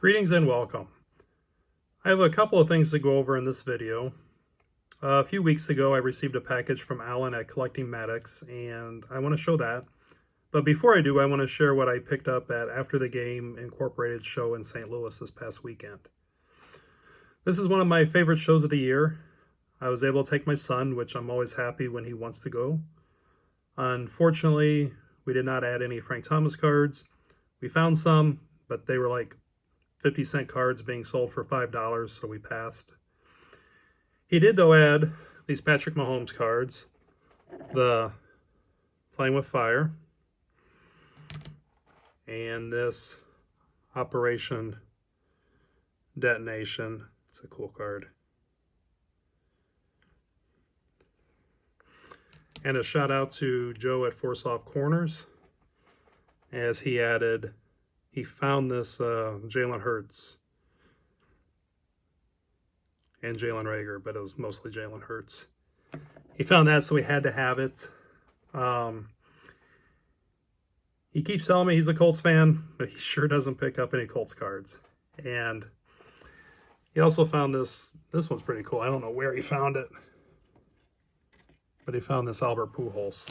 Greetings and welcome. I have a couple of things to go over in this video. A few weeks ago I received a package from Alan at Collecting Maddox and I want to show that. But before I do, I want to share what I picked up at After the Game Incorporated show in St. Louis this past weekend. This is one of my favorite shows of the year. I was able to take my son, which I'm always happy when he wants to go. Unfortunately, we did not add any Frank Thomas cards. We found some, but they were like 50-cent cards being sold for $5, so we passed. He did, though, add these Patrick Mahomes cards, the Playing with Fire, and this Operation Detonation. It's a cool card. And a shout out to Joe at Force Off Corners, as he found this Jalen Hurts and Jalen Reagor, but it was mostly Jalen Hurts. He found that, so he had to have it. He keeps telling me he's a Colts fan, but he sure doesn't pick up any Colts cards. And he also found this. This one's pretty cool. I don't know where he found it, but he found this Albert Pujols,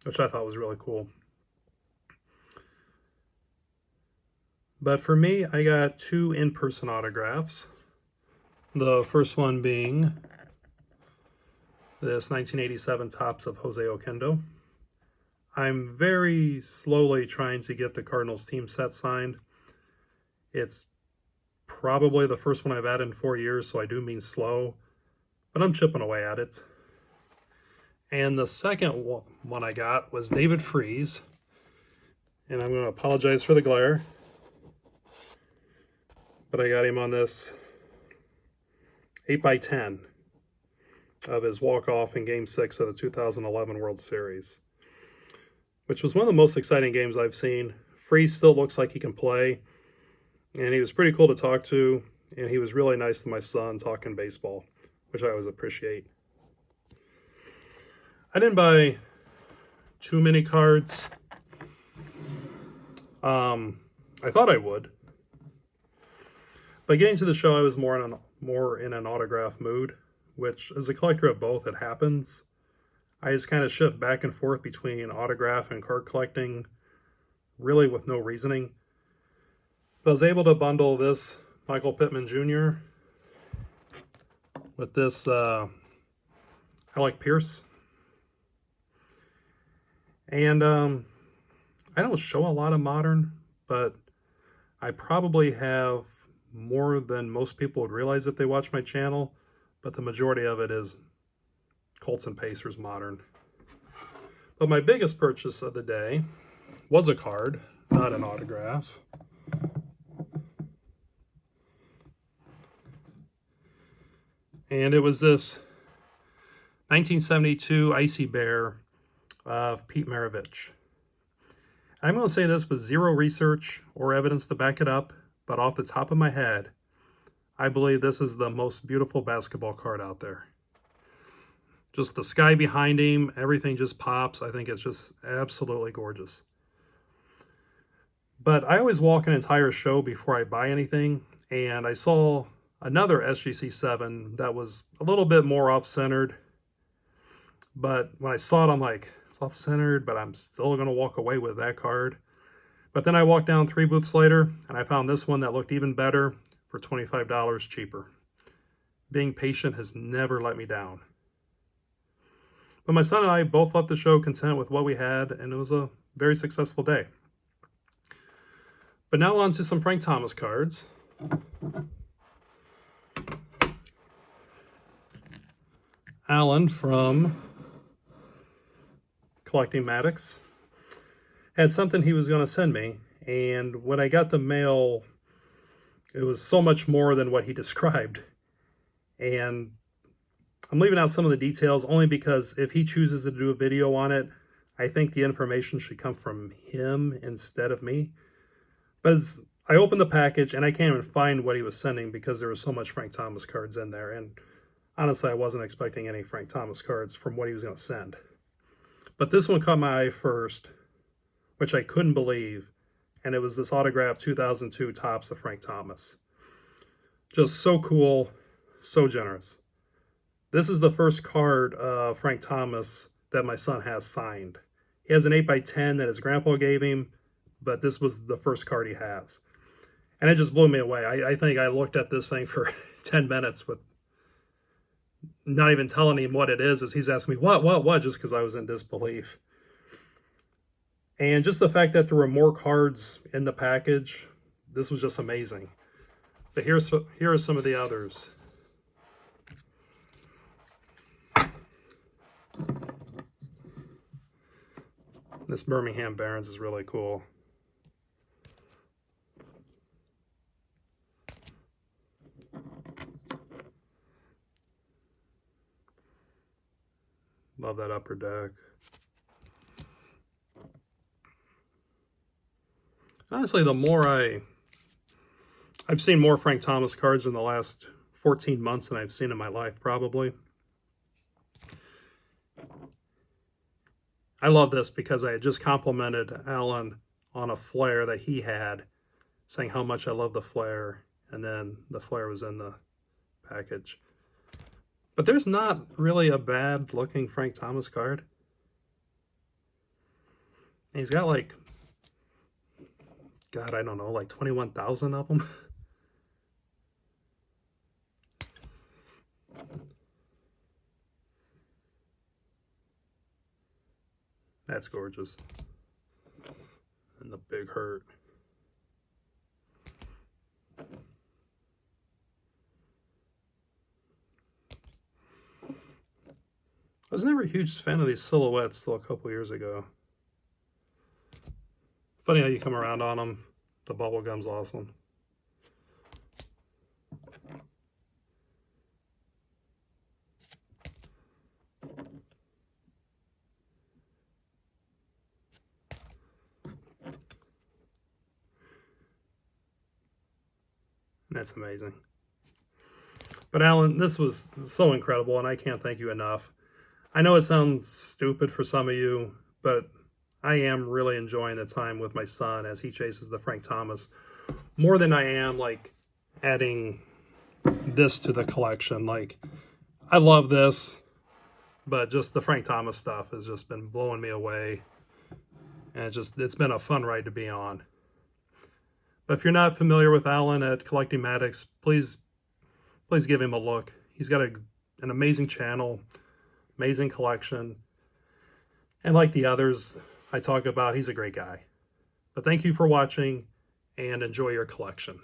which I thought was really cool. But for me, I got two in-person autographs. The first one being this 1987 Topps of Jose Oquendo. I'm very slowly trying to get the Cardinals team set signed. It's probably the first one I've had in 4 years, so I do mean slow, but I'm chipping away at it. And the second one I got was David Freese, and I'm going to apologize for the glare, but I got him on this 8x10 of his walk-off in Game 6 of the 2011 World Series, which was one of the most exciting games I've seen. Freese still looks like he can play, and he was pretty cool to talk to, and he was really nice to my son talking baseball, which I always appreciate. I didn't buy too many cards. I thought I would. But getting to the show, I was more in an autograph mood, which as a collector of both, it happens. I just kind of shift back and forth between autograph and card collecting, really with no reasoning. But I was able to bundle this Michael Pittman Jr. with this Alec Pierce. And I don't show a lot of modern, but I probably have more than most people would realize if they watch my channel, but the majority of it is Colts and Pacers modern. But my biggest purchase of the day was a card, not an autograph. And it was this 1972 Icy Bear of Pete Maravich. I'm going to say this with zero research or evidence to back it up, but off the top of my head, I believe this is the most beautiful basketball card out there. Just the sky behind him, everything just pops. I think it's just absolutely gorgeous. But I always walk an entire show before I buy anything, and I saw another SGC7 that was a little bit more off-centered. But when I saw it, I'm like, it's off-centered, but I'm still going to walk away with that card. But then I walked down 3 booths later, and I found this one that looked even better for $25 cheaper. Being patient has never let me down. But my son and I both left the show content with what we had, and it was a very successful day. But now on to some Frank Thomas cards. Alan from Collecting Maddox had something he was going to send me, and when I got the mail, it was so much more than what he described. And I'm leaving out some of the details only because if he chooses to do a video on it, I think the information should come from him instead of me. But as I opened the package, and I can't even find what he was sending because there was so much Frank Thomas cards in there, and honestly, I wasn't expecting any Frank Thomas cards from what he was going to send. But this one caught my eye first, which I couldn't believe, and it was this autographed 2002 Topps of Frank Thomas. Just so cool, so generous. This is the first card of Frank Thomas that my son has signed. He has an 8x10 that his grandpa gave him, but this was the first card he has. And it just blew me away. I think I looked at this thing for 10 minutes with not even telling him what it is, as he's asking me, what, just because I was in disbelief. And just the fact that there were more cards in the package, this was just amazing. But here are some of the others. This Birmingham Barons is really cool. Love that upper deck. Honestly, the more I've seen more Frank Thomas cards in the last 14 months than I've seen in my life, probably. I love this because I had just complimented Alan on a flare that he had, saying how much I love the flare, and then the flare was in the package. But there's not really a bad looking Frank Thomas card. And he's got like, God, I don't know, like 21,000 of them. That's gorgeous. And the Big Hurt. I was never a huge fan of these silhouettes till a couple years ago. Funny how you come around on them. The bubble gum's awesome. That's amazing. But Alan, this was so incredible, and I can't thank you enough. I know it sounds stupid for some of you, but I am really enjoying the time with my son as he chases the Frank Thomas more than I am like adding this to the collection. Like, I love this, but just the Frank Thomas stuff has just been blowing me away. And it's been a fun ride to be on. But if you're not familiar with Alan at Collecting Maddox, please give him a look. He's got an amazing channel, amazing collection. And like the others I talk about, he's a great guy. But thank you for watching, and enjoy your collection.